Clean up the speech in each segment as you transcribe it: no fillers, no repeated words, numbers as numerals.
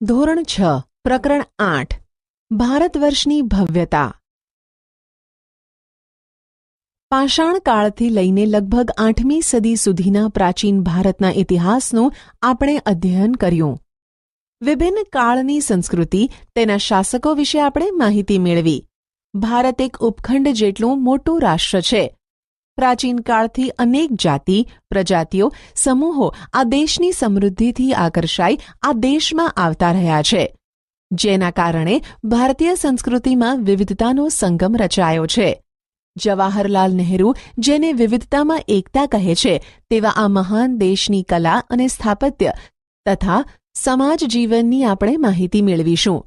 ધોરણ 6 પ્રકરણ 8 ભારતવર્ષની ભવ્યતા પાષાણ કાળથી લઈને લગભગ 8મી સદી સુધીના પ્રાચીન ભારતના ઇતિહાસનું આપણે અધ્યયન કર્યું. વિભિન્ન કાળની સંસ્કૃતિ, તેના શાસકો વિશે આપણે માહિતી મેળવી. ભારત એક ઉપખંડ જેટલું મોટું રાષ્ટ્ર છે. પ્રાચીન કાળથી અનેક જાતિ, પ્રજાતિઓ, સમૂહો આ દેશની સમૃદ્ધિથી આકર્ષાઈ આ દેશમાં આવતા રહ્યા છે, જેના કારણે ભારતીય સંસ્કૃતિમાં વિવિધતાનો સંગમ રચાયો છે. જવાહરલાલ નહેરુ, જેને વિવિધતામાં એકતા કહે છે, તેવા આ મહાન દેશની કલા અને સ્થાપત્ય તથા સમાજ જીવનની આપણે માહિતી મેળવીશું,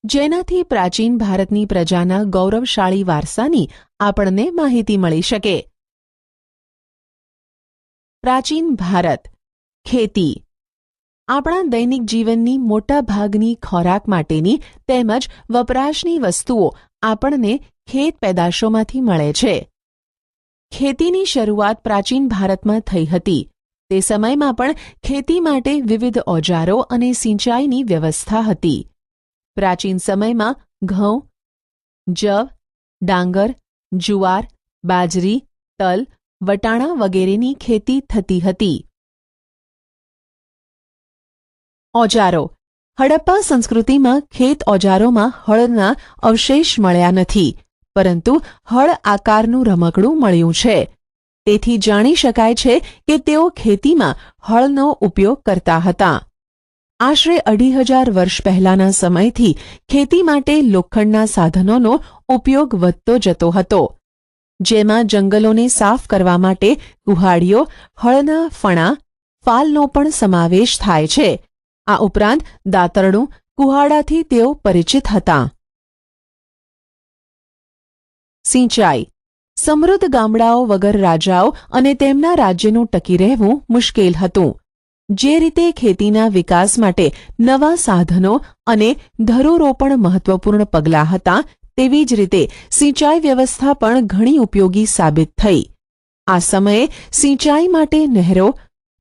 જેનાથી પ્રાચીન ભારતની પ્રજાના ગૌરવશાળી વારસાની આપણને માહિતી મળી શકે. પ્રાચીન ભારત. ખેતી આપણા દૈનિક જીવનની મોટા ભાગની ખોરાક માટેની તેમજ વપરાશની વસ્તુઓ આપણને ખેત પેદાશોમાંથી મળે છે. ખેતીની શરૂઆત પ્રાચીન ભારતમાં થઈ હતી. તે સમયમાં પણ ખેતી માટે વિવિધ ઓજારો અને સિંચાઈની વ્યવસ્થા હતી. પ્રાચીન સમયમાં ઘઉં, જવ, ડાંગર, જુવાર, બાજરી, તલ, વટાણા વગેરેની ખેતી થતી હતી. ઓજારો. હડપ્પા સંસ્કૃતિમાં ખેત ઓજારોમાં હળના અવશેષ મળ્યા નથી, પરંતુ હળ આકારનું રમકડું મળ્યું છે. તેથી જાણી શકાય છે કે તેઓ ખેતીમાં હળનો ઉપયોગ કરતા હતા. આશરે 2500 વર્ષ પહેલાના સમયથી ખેતી માટે લોખંડના સાધનોનો ઉપયોગ વધતો જતો હતો, જેમાં જંગલોને સાફ કરવા માટે કુહાડીઓ, હળના ફણા, ફાલનો પણ સમાવેશ થાય છે. આ ઉપરાંત દાતરડું, કુહાડાથી તેઓ પરિચિત હતા. સિંચાઈ. સમૃદ્ધ ગામડાઓ વગર રાજાઓ અને તેમના રાજ્યનું ટકી રહેવું મુશ્કેલ હતું. જે રીતે ખેતીના વિકાસ માટે નવા સાધનો અને ધરુરોપણ મહત્વપૂર્ણ પગલાં હતા, તેવી જ રીતે સિંચાઈ વ્યવસ્થા પણ ઘણી ઉપયોગી સાબિત થઈ. આ સમયે સિંચાઈ માટે નહેરો,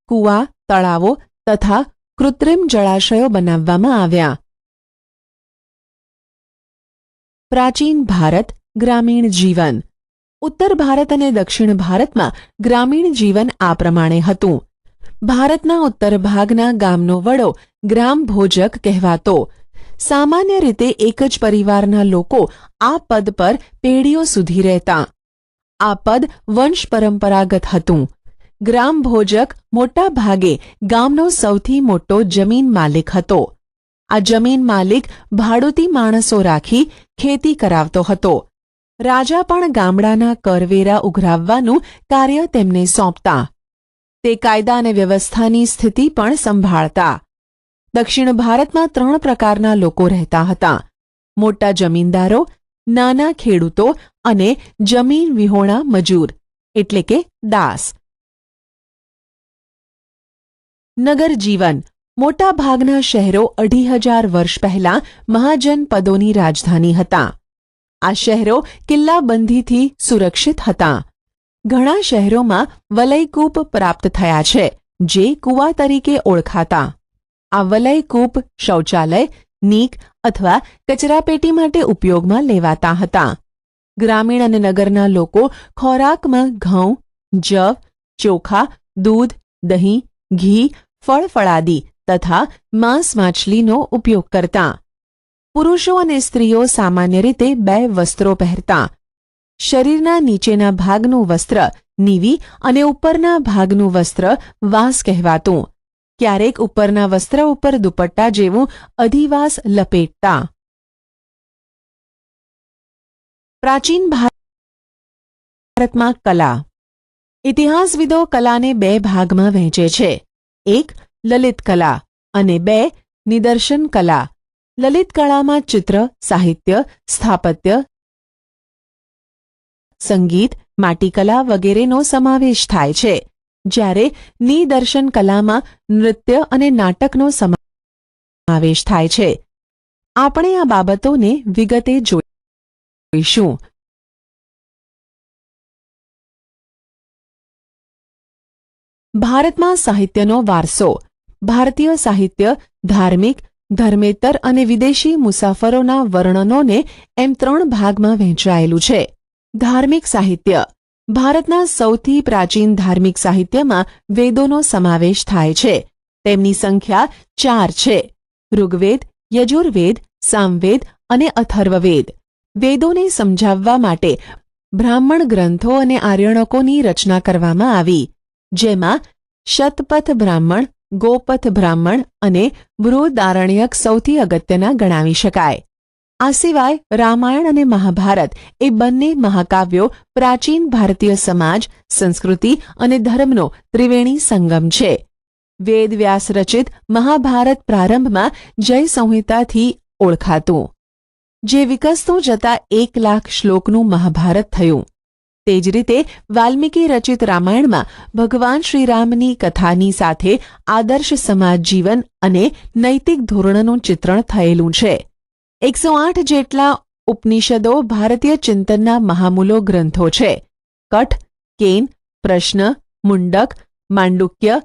કૂવા, તળાવો તથા કૃત્રિમ જળાશયો બનાવવામાં આવ્યા. પ્રાચીન ભારત. ગ્રામીણ જીવન. ઉત્તર ભારત અને દક્ષિણ ભારતમાં ગ્રામીણ જીવન આ પ્રમાણે હતું. ભારતના ઉત્તર ભાગના ગામનો વડો ગ્રામભોજક કહેવાતો. સામાન્ય રીતે એક જ પરિવારના લોકો આ પદ પર પેઢીઓ સુધી રહેતા. આ પદ વંશ પરંપરાગત હતું. ગ્રામભોજક મોટા ભાગે ગામનો સૌથી મોટો જમીન માલિક હતો. આ જમીન માલિક ભાડૂતી માણસો રાખી ખેતી કરાવતો હતો. રાજા પણ ગામડાના કરવેરા ઉઘરાવવાનું કાર્ય તેમને સોંપતા. તે કાયદા અને વ્યવસ્થાની સ્થિતિ પણ સંભાળતા. દક્ષિણ ભારતમાં 3 પ્રકારના લોકો રહેતા હતા: મોટા જમીનદારો, નાના ખેડૂતો અને જમીન વિહોણા મજૂર એટલે કે દાસ. નગર જીવન. મોટા ભાગના શહેરો 2500 વર્ષ પહેલા મહાજનપદોની રાજધાની હતા. આ શહેરો કિલ્લાબંધીથી સુરક્ષિત હતા. ઘણા શહેરોમાં વલયકૂપ પ્રાપ્ત થયા છે, જે કૂવા તરીકે ઓળખાતા. આ વલયકૂપ શૌચાલય, નીક અથવા કચરાપેટી માટે ઉપયોગમાં લેવાતા હતા. ગ્રામીણ અને નગરના લોકો ખોરાકમાં ઘઉં, જવ, ચોખા, દૂધ, દહીં, ઘી, ફળફળાદી તથા માંસ માછલીનો ઉપયોગ કરતા. પુરુષો અને સ્ત્રીઓ સામાન્ય રીતે 2 વસ્ત્રો પહેરતા. શરીરના નીચેના ભાગનું વસ્ત્ર નીવી અને ઉપરના ભાગનું વસ્ત્ર વાસ કહેવાતું. ક્યારેક ઉપરના વસ્ત્ર ઉપર દુપટ્ટા જેવું અધિવાસ લપેટતા. પ્રાચીન ભારતમાં કલા. ઇતિહાસવિદો કલાને 2 ભાગમાં વહેંચે છે: 1 લલિત કલા અને 2 નિદર્શન કલા. લલિત કળામાં ચિત્ર, સાહિત્ય, સ્થાપત્ય, સંગીત, માટીકલા વગેરેનો સમાવેશ થાય છે, જ્યારે નિદર્શન કલામાં નૃત્ય અને નાટકનો સમાવેશ થાય છે. આપણે આ બાબતોને વિગતે જોઈશું. ભારતમાં સાહિત્યનો વારસો. ભારતીય સાહિત્ય ધાર્મિક, ધર્મેતર અને વિદેશી મુસાફરોના વર્ણનોને એમ 3 ભાગમાં વહેંચાયેલું છે. ધાર્મિક સાહિત્ય. ભારતના સૌથી પ્રાચીન ધાર્મિક સાહિત્યમાં વેદોનો સમાવેશ થાય છે. તેમની સંખ્યા 4 છે: ઋગ્વેદ, યજુર્વેદ, સામવેદ અને અથર્વવેદ. વેદોને સમજાવવા માટે બ્રાહ્મણ ગ્રંથો અને આર્યણકોની રચના કરવામાં આવી, જેમાં શતપથ બ્રાહ્મણ, ગોપથ બ્રાહ્મણ અને બૃહદારણ્યક સૌથી અગત્યના ગણાવી શકાય. આ સિવાય રામાયણ અને મહાભારત એ બંને મહાકાવ્યો પ્રાચીન ભારતીય સમાજ, સંસ્કૃતિ અને ધર્મનો ત્રિવેણી સંગમ છે. વેદવ્યાસ રચિત મહાભારત પ્રારંભમાં જય સંહિતાથી ઓળખાતું, જે વિકસતું જતા 1,00,000 શ્લોકનું મહાભારત થયું. તે જ રીતે વાલ્મીકી રચિત રામાયણમાં ભગવાન શ્રીરામની કથાની સાથે આદર્શ સમાજ જીવન અને નૈતિક ધોરણોનું ચિત્રણ થયેલું છે. 108 જેટલા ઉપનિષદો ભારતીય ચિંતનના મહામૂલો ગ્રંથો છે. કઠ, કેન, પ્રશ્ન, મુંડક, માંડુક્ય,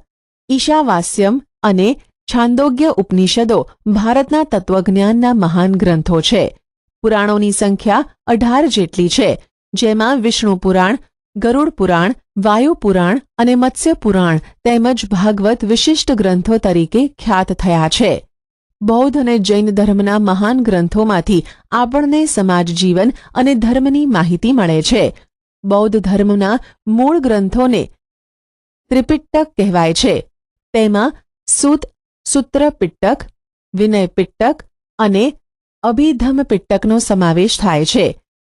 ઈશાવાસ્યમ અને છાંદોગ્ય ઉપનિષદો ભારતના તત્વજ્ઞાનના મહાન ગ્રંથો છે. પુરાણોની સંખ્યા 18 જેટલી છે, જેમાં વિષ્ણુ પુરાણ, ગરુડ પુરાણ, વાયુ પુરાણ અને મત્સ્ય પુરાણ તેમજ ભાગવત વિશિષ્ટ ગ્રંથો તરીકે ખ્યાત થયા છે. બૌદ્ધ અને જૈન ધર્મના મહાન ગ્રંથોમાંથી આપણને સમાજ જીવન અને ધર્મની માહિતી મળે છે. બૌદ્ધ ધર્મના મૂળ ગ્રંથોને ત્રિપિટક કહેવાય છે. તેમાં સૂત, સૂત્ર પિટક, વિનય પિટક અને અભિધમ પિટકનો સમાવેશ થાય છે.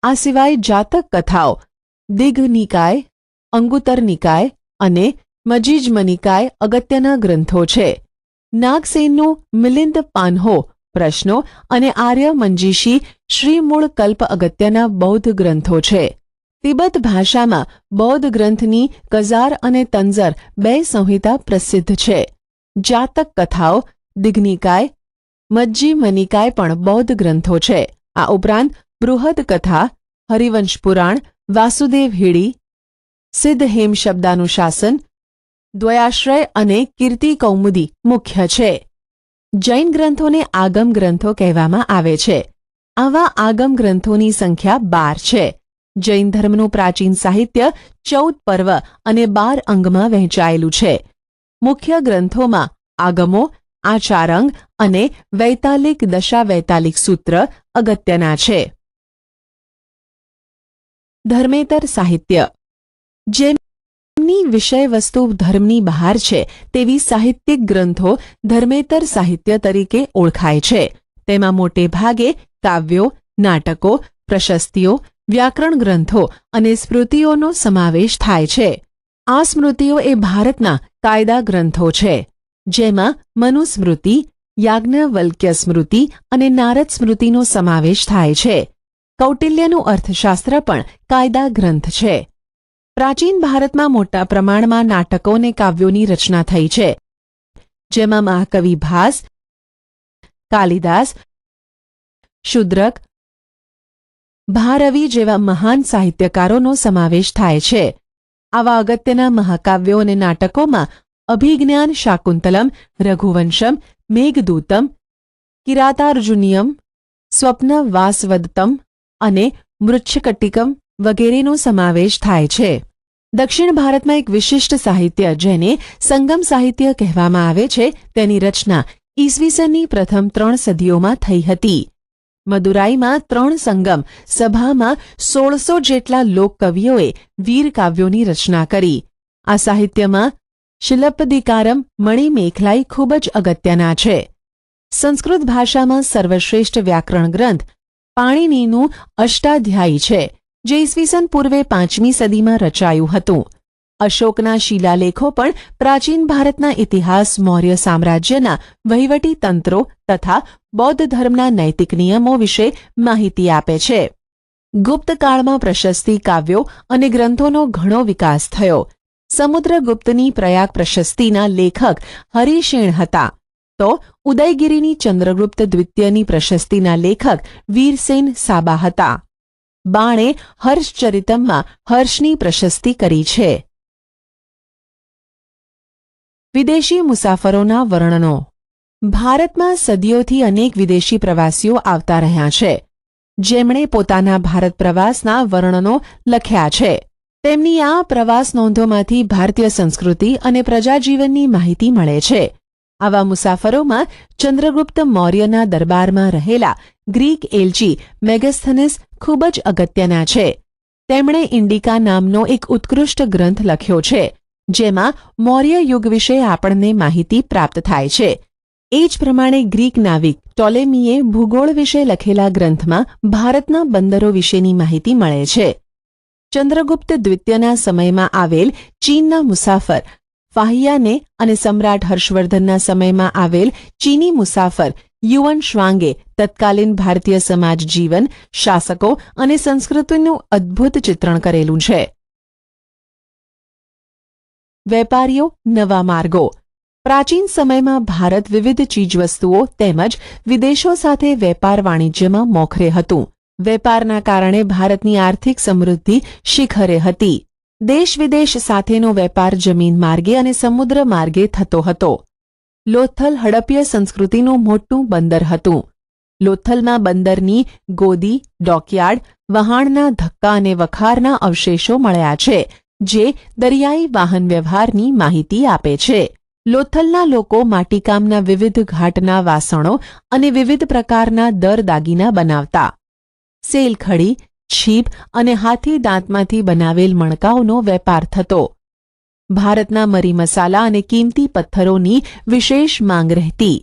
આ સિવાય જાતક કથાઓ, દિઘનિકાય, અંગુત્તર નિકાય અને મજીજ્મ નિકાય અગત્યના ગ્રંથો છે. નાગસેનનું મિલિંદ પાન્હો પ્રશ્નો અને આર્ય મંજીષી શ્રીમૂળ કલ્પ અગત્યના બૌદ્ધ ગ્રંથો છે. તિબત ભાષામાં બૌદ્ધ ગ્રંથની કઝાર અને તંઝર 2 સંહિતા પ્રસિદ્ધ છે. જાતક કથાઓ, દિઘનિકાય, મજ્જિમ નિકાય પણ બૌદ્ધ ગ્રંથો છે. આ ઉપરાંત બૃહદ કથા, હરિવંશ પુરાણ, વાસુદેવ હીડી, સિદ્ધ હેમ શબ્દાનુશાસન, દ્વયાશ્રય અને કીર્તિ કૌમુદી મુખ્ય છે. જૈન ગ્રંથોને આગમ ગ્રંથો કહેવામાં આવે છે. આવા આગમ ગ્રંથોની સંખ્યા 12 છે. જૈન ધર્મનું પ્રાચીન સાહિત્ય 14 પર્વ અને 12 અંગમાં વહેંચાયેલું છે. મુખ્ય ગ્રંથોમાં આગમો, આચારંગ અને વૈતાલિક દશાવૈતાલિક સૂત્ર અગત્યના છે. ધર્મેતર સાહિત્ય. જેમની વિષયવસ્તુ ધર્મની બહાર છે તેવી સાહિત્યિક ગ્રંથો ધર્મેતર સાહિત્ય તરીકે ઓળખાય છે. તેમાં મોટે ભાગે કાવ્યો, નાટકો, પ્રશસ્તિઓ, વ્યાકરણ ગ્રંથો અને સ્મૃતિઓનો સમાવેશ થાય છે. આ સ્મૃતિઓ એ ભારતના કાયદા ગ્રંથો છે, જેમાં મનુસ્મૃતિ, યાજ્ઞવલ્ક્ય સ્મૃતિ અને નારદ સ્મૃતિનો સમાવેશ થાય છે. કૌટિલ્યનું અર્થશાસ્ત્ર પણ કાયદા ગ્રંથ છે. પ્રાચીન ભારતમાં મોટા પ્રમાણમાં નાટકો અને કાવ્યોની રચના થઈ છે, જેમાં મહાકવિ ભાસ, કાલિદાસ, શુદ્રક, ભારવી જેવા મહાન સાહિત્યકારોનો સમાવેશ થાય છે. આવા અગત્યના મહાકાવ્યો અને નાટકોમાં અભિજ્ઞાન શાકુંતલમ, રઘુવંશમ, મેઘદૂતમ, કિરાતાર્જુનિયમ, સ્વપ્ન વાસવદત્તમ અને મૃચ્છકટિકમ વગેરેનો સમાવેશ થાય છે. દક્ષિણ ભારતમાં એક વિશિષ્ટ સાહિત્ય, જેને સંગમ સાહિત્ય કહેવામાં આવે છે, તેની રચના ઈસવીસનની પ્રથમ 3 સદીઓમાં થઈ હતી. મદુરાઈમાં 3 સંગમ સભામાં 1600 જેટલા લોકકવિઓએ વીર કાવ્યોની રચના કરી. આ સાહિત્યમાં શિલપ્પદિકારમ, મણિમેખલાઈ ખૂબ જ અગત્યના છે. સંસ્કૃત ભાષામાં સર્વશ્રેષ્ઠ વ્યાકરણ ગ્રંથ પાણિનીનું અષ્ટાધ્યાયી છે, જે ઈસવીસન પૂર્વે 5મી સદીમાં રચાયું હતું. અશોકના શિલાલેખો પણ પ્રાચીન ભારતના ઇતિહાસ, મૌર્ય સામ્રાજ્યના વહીવટી તંત્રો તથા બૌદ્ધ ધર્મના નૈતિક નિયમો વિશે માહિતી આપે છે. ગુપ્તકાળમાં પ્રશસ્તિ, કાવ્યો અને ગ્રંથોનો ઘણો વિકાસ થયો. સમુદ્રગુપ્તની પ્રયાગ પ્રશસ્તિના લેખક હરિશેણ હતા, તો ઉદયગીરીની ચંદ્રગુપ્ત દ્વિતીયની પ્રશસ્તિના લેખક વીરસેન સાબા હતા. બાણે હર્ષચરિતમમાં હર્ષની પ્રશસ્તિ કરી છે. વિદેશી મુસાફરોના વર્ણનો. ભારતમાં સદીઓથી અનેક વિદેશી પ્રવાસીઓ આવતા રહ્યા છે, જેમણે પોતાના ભારત પ્રવાસના વર્ણનો લખ્યા છે. તેમની આ પ્રવાસ નોંધોમાંથી ભારતીય સંસ્કૃતિ અને પ્રજાજીવનની માહિતી મળે છે. આવા મુસાફરોમાં ચંદ્રગુપ્ત મૌર્યના દરબારમાં રહેલા ગ્રીક એલચી મેગસ્થનીસ ખૂબ જ અગત્યના છે. તેમણે ઇન્ડિકા નામનો એક ઉત્કૃષ્ટ ગ્રંથ લખ્યો છે, જેમાં મૌર્ય યુગ વિશે આપણને માહિતી પ્રાપ્ત થાય છે. એ જ પ્રમાણે ગ્રીક નાવિક ટોલેમીએ ભૂગોળ વિશે લખેલા ગ્રંથમાં ભારતના બંદરો વિશેની માહિતી મળે છે. ચંદ્રગુપ્ત દ્વિતીયના સમયમાં આવેલ ચીનના મુસાફર ફાહિયાને અને સમ્રાટ હર્ષવર્ધનના સમયમાં આવેલ ચીની મુસાફર યુઅન શ્વાંગે તત્કાલીન ભારતીય સમાજ જીવન, શાસકો અને સંસ્કૃતિનું અદ્ભુત ચિત્રણ કરેલું છે. વેપારીઓ, નવા માર્ગો. પ્રાચીન સમયમાં ભારત વિવિધ ચીજવસ્તુઓ તેમજ વિદેશો સાથે વેપાર વાણિજ્યમાં મોખરે હતું. વેપારના કારણે ભારતની આર્થિક સમૃદ્ધિ શિખરે હતી. દેશ વિદેશ સાથેનો વેપાર જમીન માર્ગે અને સમુદ્ર માર્ગે થતો હતો. લોથલ હડપ્ય સંસ્કૃતિનું મોટું બંદર હતું. લોથલમાં બંદરની ગોદી, ડોકયાર્ડ, વહાણના ધક્કા અને વખારના અવશેષો મળ્યા છે, જે દરિયાઈ વાહન વ્યવહારની માહિતી આપે છે. લોથલના લોકો માટીકામના વિવિધ ઘાટના વાસણો અને વિવિધ પ્રકારના દાગીના બનાવતા. સેલખડી, છીપ અને હાથી દાંતમાંથી બનાવેલ મણકાઓનો વેપાર થતો. ભારતના મરી મસાલા અને કિંમતી પથ્થરોની વિશેષ માંગ રહેતી.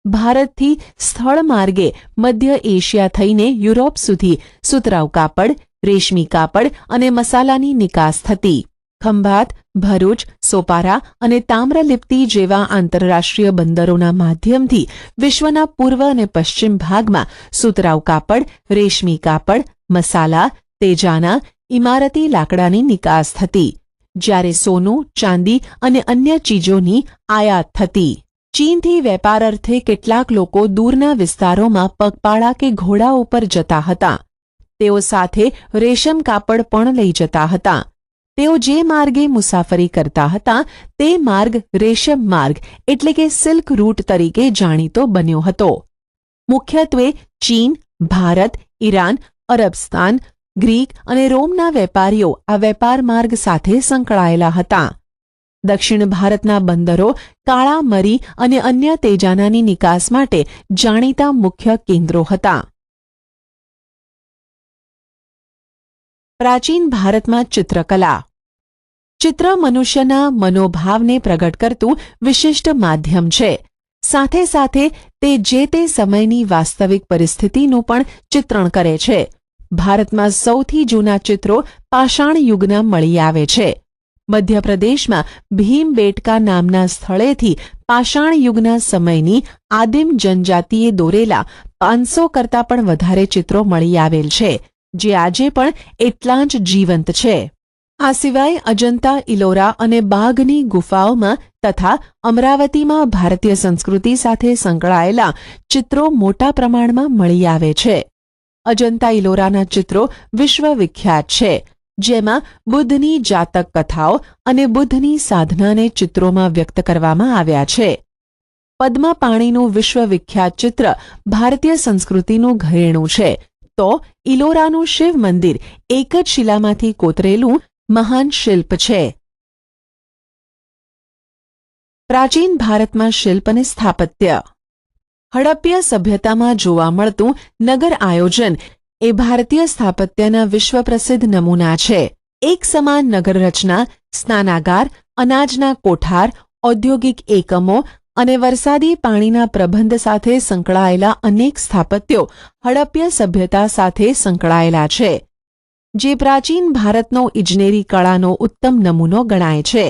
ભારતથી સ્થળ માર્ગે મધ્ય એશિયા થઈને યુરોપ સુધી સુતરાઉ કાપડ, રેશમી કાપડ અને મસાલાની નિકાસ થતી. ખંભાત, ભરૂચ, સોપારા અને તામ્રલિપ્તિ જેવા આંતરરાષ્ટ્રીય બંદરોના માધ્યમથી વિશ્વના પૂર્વ અને પશ્ચિમ ભાગમાં સુતરાઉ કાપડ, રેશમી કાપડ, મસાલા, તેજાના, ઇમારતી લાકડાની નિકાસ થતી, જ્યારે સોનું, ચાંદી અને અન્ય ચીજોની આયાત થતી. ચીનથી વેપાર અર્થે કેટલાક લોકો દૂરના વિસ્તારોમાં પગપાળા કે ઘોડા ઉપર જતા હતા. તેઓ સાથે રેશમ કાપડ પણ લઈ જતા હતા. તેઓ જે માર્ગે મુસાફરી કરતા હતા તે માર્ગ રેશમ માર્ગ એટલે કે સિલ્ક રૂટ તરીકે જાણીતો બન્યો હતો. મુખ્યત્વે ચીન, ભારત, ઈરાન, અરબસ્તાન, ગ્રીક અને રોમના વેપારીઓ આ વેપાર માર્ગ સાથે સંકળાયેલા હતા. દક્ષિણ ભારતના બંદરો કાળા મરી અને અન્ય તેજાનાની નિકાસ માટે જાણીતા મુખ્ય કેન્દ્રો હતા. પ્રાચીન ભારતમાં ચિત્રકલા. ચિત્ર મનુષ્યના મનોભાવને પ્રગટ કરતું વિશિષ્ટ માધ્યમ છે. સાથે સાથે તે જે તે સમયની વાસ્તવિક પરિસ્થિતિનું પણ ચિત્રણ કરે છે. ભારતમાં સૌથી જૂના ચિત્રો પાષાણ યુગના મળી આવે છે. મધ્યપ્રદેશમાં ભીમબેટકા નામના સ્થળેથી પાષાણ યુગના સમયની આદિમ જનજાતિએ દોરેલા 500 કરતાં પણ વધારે ચિત્રો મળી આવેલ છે, જે આજે પણ એટલા જ જીવંત છે. આ સિવાય અજંતા, ઇલોરા અને બાઘની ગુફાઓમાં તથા અમરાવતીમાં ભારતીય સંસ્કૃતિ સાથે સંકળાયેલા ચિત્રો મોટા પ્રમાણમાં મળી આવે છે. અજંતા ઇલોરાના ચિત્રો વિશ્વવિખ્યાત છે, જેમાં બુદ્ધની જાતક કથાઓ અને બુદ્ધની સાધનાને ચિત્રોમાં વ્યક્ત કરવામાં આવ્યા છે. પદ્મપાણીનું વિશ્વવિખ્યાત ચિત્ર ભારતીય સંસ્કૃતિનું ઘરેણું છે, તો ઇલોરાનું શિવ મંદિર એક જ શિલામાંથી કોતરેલું મહાન શિલ્પ છે. પ્રાચીન ભારતમાં શિલ્પ અને સ્થાપત્ય. હડપ્ય સભ્યતામાં જોવા મળતું નગર આયોજન એ ભારતીય સ્થાપત્યના વિશ્વપ્રસિદ્ધ નમૂના છે. એક સમાન નગર રચના, સ્નાનાગાર, અનાજના કોઠાર, ઔદ્યોગિક એકમો અને વરસાદી પાણીના પ્રબંધ સાથે સંકળાયેલા અનેક સ્થાપત્યો હડપ્ય સભ્યતા સાથે સંકળાયેલા છે, જે પ્રાચીન ભારતનો ઇજનેરી કળાનો ઉત્તમ નમૂનો ગણાય છે.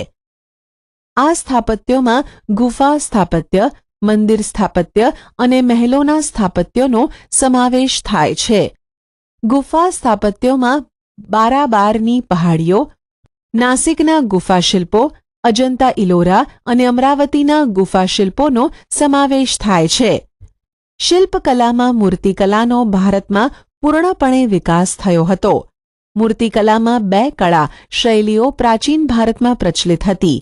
આ સ્થાપત્યોમાં ગુફા સ્થાપત્ય, મંદિર સ્થાપત્ય અને મહેલોના સ્થાપત્યોનો સમાવેશ થાય છે. ગુફા સ્થાપત્યોમાં બારાબારની પહાડીઓ, નાસિકના ગુફા શિલ્પો, અજંતા ઇલોરા અને અમરાવતીના ગુફા શિલ્પોનો સમાવેશ થાય છે. શિલ્પકલામાં મૂર્તિકલાનો ભારતમાં પૂર્ણપણે વિકાસ થયો હતો. મૂર્તિકલામાં 2 કળા શૈલીઓ પ્રાચીન ભારતમાં પ્રચલિત હતી.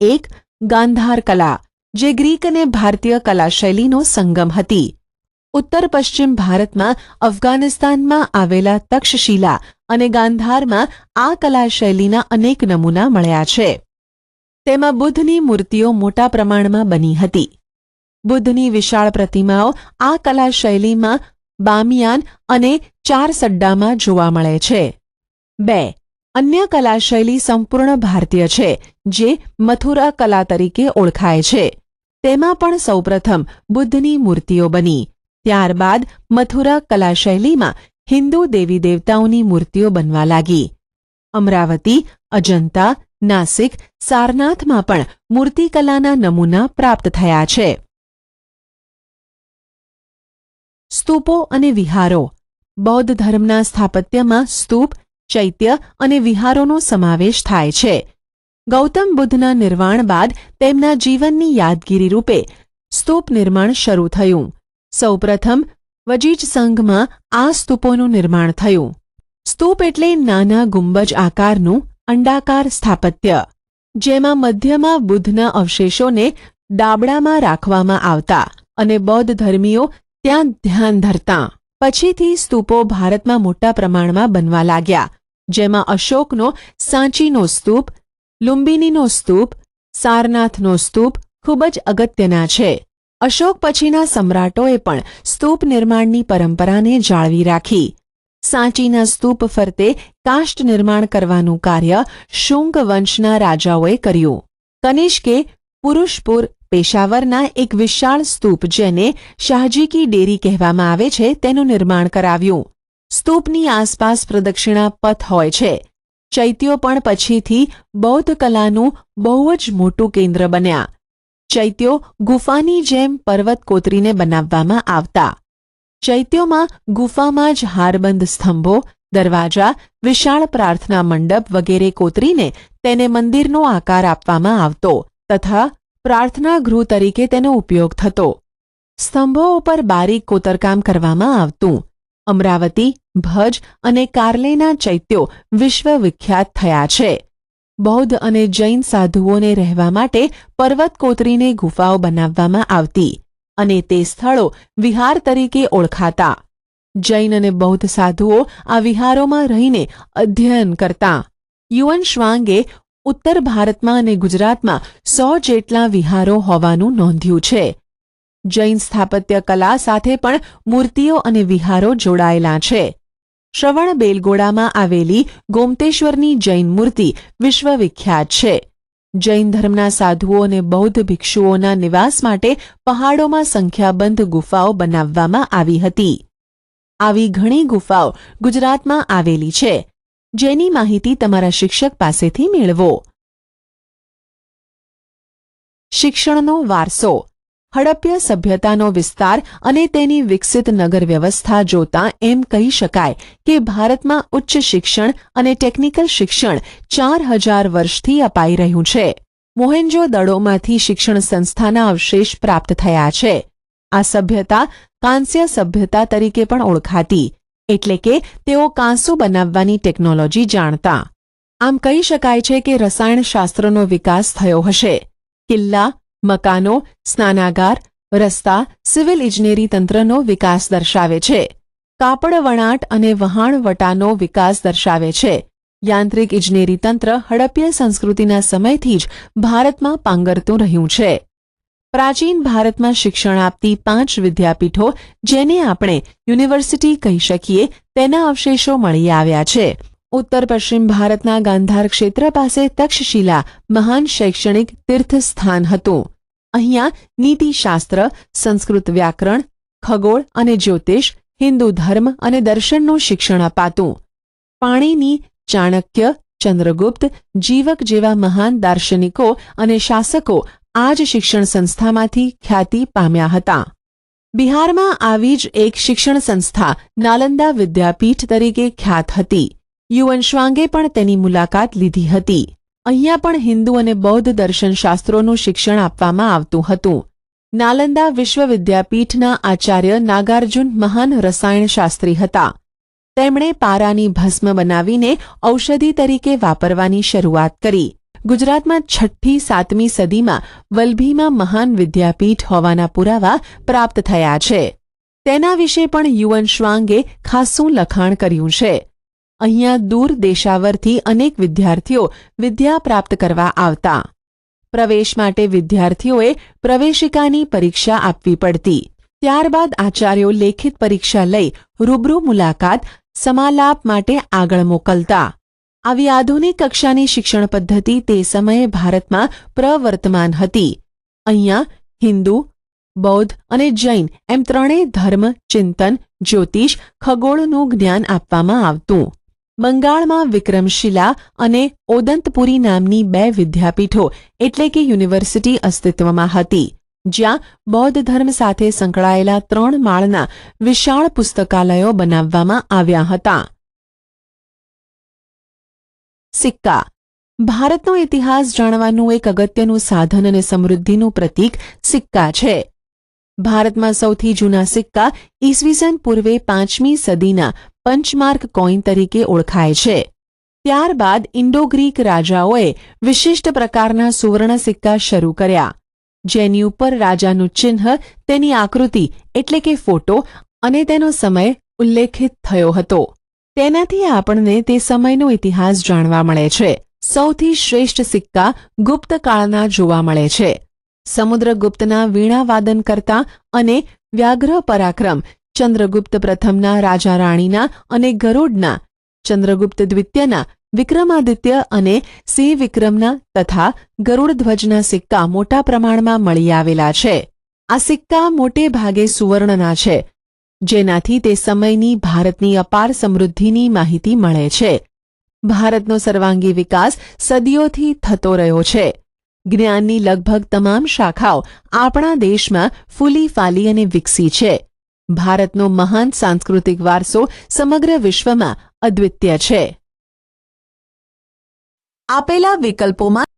એક ગાંધાર કલા, જે ગ્રીક અને ભારતીય કલાશૈલીનો સંગમ હતી. ઉત્તર પશ્ચિમ ભારતમાં અફઘાનિસ્તાનમાં આવેલા તક્ષશિલા અને ગાંધારમાં આ કલાશૈલીના અનેક નમૂના મળ્યા છે. તેમાં બુદ્ધની મૂર્તિઓ મોટા પ્રમાણમાં બની હતી. બુદ્ધની વિશાળ પ્રતિમાઓ આ કલાશૈલીમાં બામિયાન અને ચારસડ્ડામાં જોવા મળે છે. 2. અન્ય કલાશૈલી સંપૂર્ણ ભારતીય છે, જે મથુરા કલા તરીકે ઓળખાય છે. તેમાં પણ સૌપ્રથમ બુદ્ધની મૂર્તિઓ બની. ત્યારબાદ મથુરા કલાશૈલીમાં હિન્દુ દેવી દેવતાઓની મૂર્તિઓ બનવા લાગી. અમરાવતી, અજંતા, નાસિક, સારનાથમાં પણ મૂર્તિકલાના નમૂના પ્રાપ્ત થયા છે. સ્તૂપો અને વિહારો. બૌદ્ધ ધર્મના સ્થાપત્યમાં સ્તૂપ, ચૈત્ય અને વિહારોનો સમાવેશ થાય છે. ગૌતમ બુદ્ધના નિર્વાણ બાદ તેમના જીવનની યાદગીરી રૂપે સ્તૂપ નિર્માણ શરૂ થયું. સૌપ્રથમ વજીજ સંઘમાં આ સ્તૂપોનું નિર્માણ થયું. સ્તૂપ એટલે નાના ગુંબજ આકારનું અંડાકાર સ્થાપત્ય, જેમાં મધ્યમાં બુદ્ધના અવશેષોને ડાબડામાં રાખવામાં આવતા અને બૌદ્ધ ધર્મીઓ ત્યાં ધ્યાન ધરતા. પછીથી સ્તૂપો ભારતમાં મોટા પ્રમાણમાં બનવા લાગ્યા, જેમાં અશોકનો સાંચીનો સ્તૂપ, લુંબિનીનો સ્તૂપ, સારનાથનો સ્તૂપ ખૂબ જ અગત્યના છે. અશોક પછીના સમ્રાટોએ પણ સ્તૂપ નિર્માણની પરંપરાને જાળવી રાખી. સાંચીના સ્તૂપ ફરતે કાષ્ઠ નિર્માણ કરવાનું કાર્ય શુંગ વંશના રાજાઓએ કર્યું. કનિષ્કે પુરુષપુર, પેશાવરના એક વિશાળ સ્તૂપ, જેને શાહજી કી ડેરી કહેવામાં આવે છે, તેનું નિર્માણ કરાવ્યું. સ્તૂપની આસપાસ પ્રદક્ષિણા પથ હોય છે. ચૈત્યો પણ પછીથી બૌદ્ધ કલાનું બહુ જ મોટું કેન્દ્ર બન્યા. ચૈત્યો ગુફાની જેમ પર્વત કોતરીને બનાવવામાં આવતા. ચૈત્યોમાં ગુફામાં જ હારબંધ સ્તંભો, દરવાજા, વિશાળ પ્રાર્થના મંડપ વગેરે કોતરીને તેને મંદિરનો આકાર આપવામાં આવતો તથા પ્રાર્થના ગૃહ તરીકે તેનો ઉપયોગ થતો. સ્તંભો ઉપર બારીક કોતરકામ કરવામાં આવતું. અમરાવતી, ભજ અને કાર્લેના ચૈત્યો વિશ્વવિખ્યાત થયા છે. બૌદ્ધ અને જૈન સાધુઓને રહેવા માટે પર્વત કોતરીને ગુફાઓ બનાવવામાં આવતી અને તે સ્થળો વિહાર તરીકે ઓળખાતા. જૈન અને બૌદ્ધ સાધુઓ આ વિહારોમાં રહીને અધ્યયન કરતા. યુઅન શ્વાંગે ઉત્તર ભારતમાં અને ગુજરાતમાં 100 જેટલા વિહારો હોવાનું નોંધ્યું છે. જૈન સ્થાપત્ય કલા સાથે પણ મૂર્તિઓ અને વિહારો જોડાયેલા છે. શ્રવણ બેલગોડામાં આવેલી ગોમતેશ્વરની જૈન મૂર્તિ વિશ્વવિખ્યાત છે. જૈન ધર્મના સાધુઓ અને બૌદ્ધ ભિક્ષુઓના નિવાસ માટે પહાડોમાં સંખ્યાબંધ ગુફાઓ બનાવવામાં આવી હતી. આવી ઘણી ગુફાઓ ગુજરાતમાં આવેલી છે, જેની માહિતી તમારા શિક્ષક પાસેથી મેળવો. શિક્ષણનો વારસો. હડપ્ય સભ્યતાનો વિસ્તાર અને તેની વિકસિત નગર વ્યવસ્થા જોતા એમ કહી શકાય કે ભારતમાં ઉચ્ચ શિક્ષણ અને ટેકનિકલ શિક્ષણ 4000 વર્ષથી અપાઈ રહ્યું છે. મોહેન્જો દડોમાંથી શિક્ષણ સંસ્થાના અવશેષ પ્રાપ્ત થયા છે. આ સભ્યતા કાંસ્ય સભ્યતા તરીકે પણ ઓળખાતી, એટલે કે તેઓ કાંસુ બનાવવાની ટેકનોલોજી જાણતા. આમ કહી શકાય છે કે રસાયણશાસ્ત્રનો વિકાસ થયો હશે. કિલ્લા, મકાનો, સ્નાનાગાર, રસ્તા, સિવિલ ઇજનેરી તંત્રનો વિકાસ દર્શાવે છે. કાપડ વણાટ અને વહાણવટાનો વિકાસ દર્શાવે છે. યાંત્રિક ઇજનેરી તંત્ર હડપ્ય સંસ્કૃતિના સમયથી જ ભારતમાં પાંગરતું રહ્યું છે. પ્રાચીન ભારતમાં શિક્ષણ આપતી 5 વિદ્યાપીઠો, જેને આપણે યુનિવર્સિટી કહી શકીએ, તેના અવશેષો મળી આવ્યા છે. ઉત્તર પશ્ચિમ ભારતના ગાંધાર ક્ષેત્ર પાસે તક્ષશિલા મહાન શૈક્ષણિક તીર્થસ્થાન હતું. અહીંયા નીતિશાસ્ત્ર, સંસ્કૃત વ્યાકરણ, ખગોળ અને જ્યોતિષ, હિન્દુ ધર્મ અને દર્શનનું શિક્ષણ અપાતું. પાણીની, ચાણક્ય, ચંદ્રગુપ્ત, જીવક જેવા મહાન દાર્શનિકો અને શાસકો આ જ શિક્ષણ સંસ્થામાંથી ખ્યાતિ પામ્યા હતા. બિહારમાં આવી જ એક શિક્ષણ સંસ્થા નાલંદા વિદ્યાપીઠ તરીકે ખ્યાત હતી. યુઅન શ્વાંગે પણ તેની મુલાકાત લીધી હતી. અહીંયા પણ હિન્દુ અને બૌદ્ધ દર્શનશાસ્ત્રોનું શિક્ષણ આપવામાં આવતું હતું. નાલંદા વિશ્વવિદ્યાપીઠના આચાર્ય નાગાર્જુન મહાન રસાયણશાસ્ત્રી હતા. તેમણે પારાની ભસ્મ બનાવીને ઔષધિ તરીકે વાપરવાની શરૂઆત કરી. ગુજરાતમાં 6મી-7મી સદીમાં વલભીમાં મહાન વિદ્યાપીઠ હોવાના પુરાવા પ્રાપ્ત થયા છે. તેના વિશે પણ યુએન શ્વાંગે ખાસ્સું લખાણ કર્યું છે. અહીંયા દૂર દેશાવરથી અનેક વિદ્યાર્થીઓ વિદ્યા પ્રાપ્ત કરવા આવતા. પ્રવેશ માટે વિદ્યાર્થીઓએ પ્રવેશિકાની પરીક્ષા આપવી પડતી. ત્યારબાદ આચાર્યો લેખિત પરીક્ષા લઈ રૂબરૂ મુલાકાત સમાલાપ માટે આગળ મોકલતા. આવી આધુનિક કક્ષાની શિક્ષણ પદ્ધતિ તે સમયે ભારતમાં પ્રવર્તમાન હતી. અહીંયા હિન્દુ, બૌદ્ધ અને જૈન એમ ત્રણેય ધર્મ, ચિંતન, જ્યોતિષ, ખગોળનું જ્ઞાન આપવામાં આવતું. બંગાળમાં વિક્રમશિલા અને ઓદંતપુરી નામની 2 વિદ્યાપીઠો એટલે કે યુનિવર્સિટી અસ્તિત્વમાં હતી, જ્યાં બૌદ્ધ ધર્મ સાથે સંકળાયેલા 3 માળના વિશાળ પુસ્તકાલયો બનાવવામાં આવ્યા હતા. સિક્કા. ભારતનો ઇતિહાસ જાણવાનું એક અગત્યનું સાધન અને સમૃદ્ધિનું પ્રતીક સિક્કા છે. ભારતમાં સૌથી જૂના સિક્કા ઈસવીસન પૂર્વે 5મી સદીના પંચમાર્ક કોઈન તરીકે ઓળખાય છે. ત્યારબાદ ઇન્ડો-ગ્રીક રાજાઓએ વિશિષ્ટ પ્રકારના સુવર્ણ સિક્કા શરૂ કર્યા, જેની ઉપર રાજાનું ચિહ્ન, તેની આકૃતિ એટલે કે ફોટો અને તેનો સમય ઉલ્લેખિત થયો હતો. તેનાથી આપણને તે સમયનો ઇતિહાસ જાણવા મળે છે. સૌથી શ્રેષ્ઠ સિક્કા ગુપ્ત કાળના જોવા મળે છે. સમુદ્રગુપ્તના વીણાવાદન કરતા અને વ્યાઘ્ર પરાક્રમ ચંદ્રગુપ્ત પ્રથમના રાજા રાણીના અને ગરુડના, ચંદ્રગુપ્ત દ્વિતીયના, વિક્રમાદિત્ય અને સિંહ વિક્રમના તથા ગરુડધ્વજના સિક્કા મોટા પ્રમાણમાં મળી આવેલા છે. આ સિક્કા મોટે ભાગે સુવર્ણના છે, જેનાથી તે સમયની ભારતની અપાર સમૃદ્ધિની માહિતી મળે છે. ભારતનો સર્વાંગી વિકાસ સદીઓથી થતો રહ્યો છે. જ્ઞાનની લગભગ તમામ શાખાઓ આપણા દેશમાં ફૂલી ફાલી અને વિકસી છે. ભારતનો મહાન સાંસ્કૃતિક વારસો સમગ્ર વિશ્વમાં અદ્વિતીય છે. આપેલા વિકલ્પોમાં